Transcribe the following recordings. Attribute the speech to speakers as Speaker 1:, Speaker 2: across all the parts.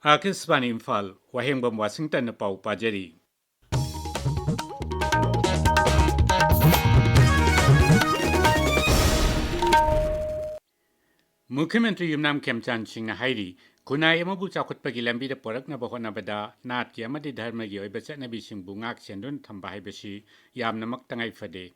Speaker 1: Akisban Imphal, Wahengbam Washington na pau pajari. Mukhyamantri Yumnam Khemchan Singh hairi kunai amabu chakhutpagi lambida poraknaba honabada natki amadi dharmagi oiba chatnabi singbu ngak sendun thamba haibasi yamnamak tangai fade.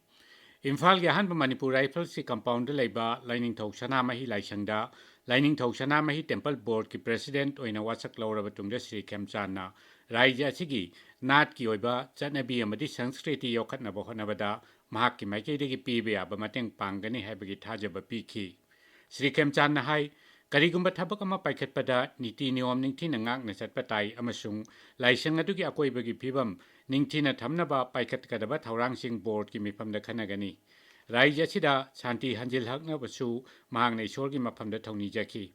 Speaker 1: Imphal gi ahanba Manipur Rifles compound leiba Lining Thau Sanamahi Laisangda Lining Thau Sanamahi Temple Board ki President oina wasak lauraba tungda Sri Khemchanna Raija asigi nat ki oiba chatnabi amadi sanskriti yokhatnaba honabada mahakki maikeidagi pibe yaba mateng pangani haibagi thajaba pikhi. Sri Khemchanna hai karigumba thabak ama paikhatpada niti niyom ningthina ngakna chatpatai amasung laisang adugi akoibagi phibam ningthina thamnaba paikhatkadaba thaurangsing board ki mifamda khanagani raija sida shanti hanjil haknabasu mahangna isorgi mafamda thongni jaki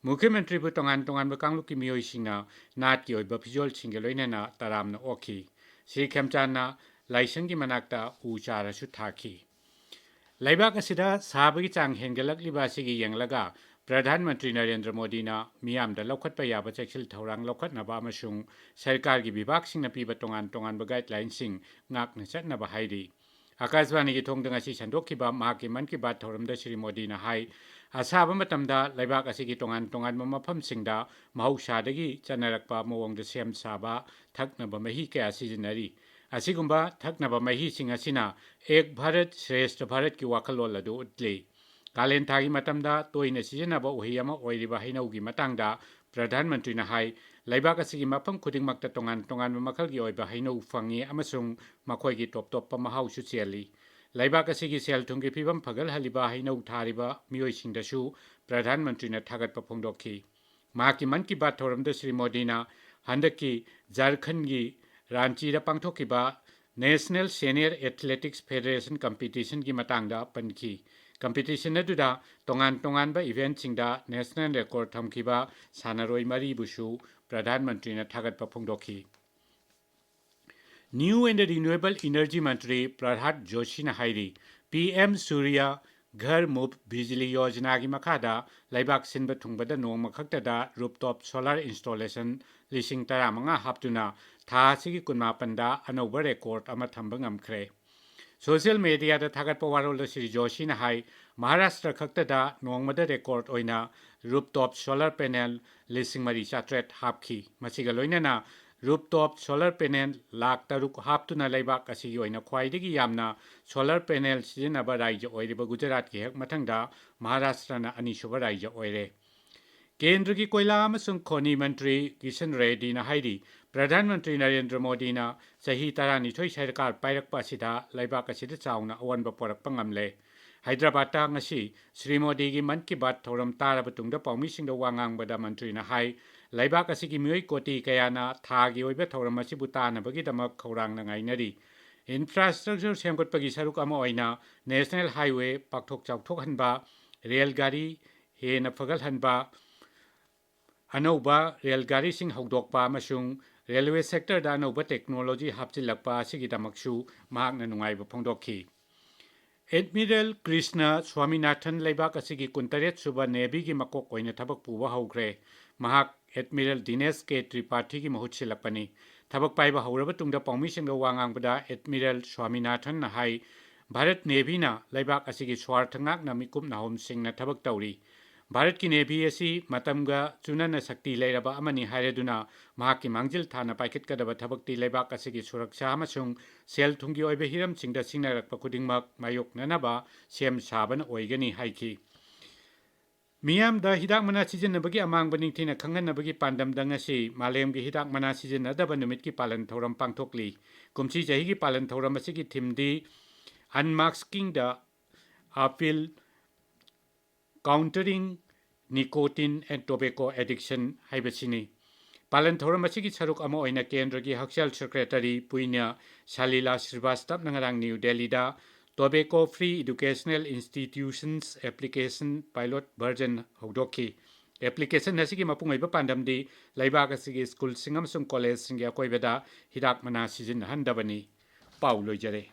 Speaker 1: Mukhyamantri bu tongan ba kanglukki miyoisingna nat ki oiba phijol singe loinana taramna okhi Sri Khemchanna laisanggi manakta u charasu thaki Laibak asida sabagi chang hengalakliba asigi yenglaga Pradhan Mantri Narendra Modi na miyamda lokhatpa yaba cheksil thaurang lokhatnaba amasung sarkar gi bibaksingna piba tongan ba guidelines sing ngakna chatnaba hairi Akaswani gi thongdang asi sandokkiba mahaki man ki bat thoramda Sri Modi na hai asaba matamda laibak asigi tongan ba mafamsingda mahausadagi chanarakpa mawongda sem saba thaknaba mahi kaya sijinari asigumba thaknaba mahi sing asina ek bharat shrestha bharat ki wakhalol adu utli kalen thagi matamda toina sijanaba uhi ama oiriba hainaugi matangda Pradhan Mantri na hai laibak asigi mafam khudingmakta tongan makhalgi oiba hainau fangi amasung makhoi top pa mahau su cheli laibak asigi sel thungi phibam phagal haliba hainau thariba miyoisingdasu Pradhan Mantri na thagat pa phongdokhi maki man ki bat thoramda Sri Modi na handaki Jharkhand gi Ranchi da pangthokiba National Senior Athletics Federation Competition ki matangda pankhi competition aduda tongan ba event singda national record thamkiba sanaroi mari busu Pradhan Mantri na thagat pa phongdokhi New and Renewable Energy Mantri Prahlad Joshi na hairi PM Surya Ghar Muft Bijli Yojana gi makhada laibak sinba thungbada nongma khaktada rooftop solar installation lising taramanga haptuna tha sigi kunmapanda anauba record ama thamba ngamkhre Social media da thagat pawarol da Sri Joshi na hai Maharashtra khaktada nongmada record oina rooftop solar panel lising mari chatret hapki masiga loinana rooftop solar panel lakh taruk haptuna laibak asigi oina khwaidagi yamna solar panel sijenaba raija oiriba Gujarat ki hek mathangda Maharashtra na anisuba raija oire Kendra ki koila amasung khoni mantri Kishan Reddy na hairi Pradhan Mantri Narendra Modi na sahi tarani thoi sarkar pairakpa asida laibak asida chauna awanba porakpa ngamle Hyderabad ta ngasi Sri Modi gi man ki bat thoram taraba tungda paumisingda wangangbada mantri na hai laibak asigi miyoi koti kayana thagi oiba thoram asibu tanabagi damak khaurang na ngainari infrastructure semgotpagi saruk ama oina national highway pakthok chauthok hanba rail gari hena phagal hanba anauba rail gari sing hogdokpa amasung railway sector da anauba technology hapchilakpa asigi damaksu mahakna nungaiba phongdokhi Admiral Krishna Swaminathan laibak asigi kuntaret suba Navy gi makok oina thabak puba haukhre mahak Admiral Dinesh K Tripathi gi mahut silakpani thabak paiba hauraba tungda paumisingda wangangbada Admiral Swaminathan na hai Bharat Navy na laibak asigi swarthangak na mikum nahom singna thabak tauri Bharat ki Navy asi matamga chunana sakti leiraba amani haireduna mahaki mangjil thana paikhatkadaba thabakti laibak asigi suraksha amasung sel thungi oiba hiram singda singnarakpa khudingmak mayoknanaba sem sabana oigani haiki Miyam da hidak mana sijinnabagi amangba ningthina khanghanabagi pandamda ngasi malemgi hidak mana sijinnadaba numitki palan thoram pangthokli kumsi jahigi palan thoram asigi thimdi unmasking the appeal countering nicotine and tobacco addiction haibasini palan thoram asigi saruk ama oina kendra gi hakshal secretary puina Shalila Srivastava nangarang New Delhi da tobacco free educational institutions application pilot version hogdokhi application asigi mapungaiba pandamdi laibak asigi school singam sung college singya koibeda hidak mana sizin handabani paulojare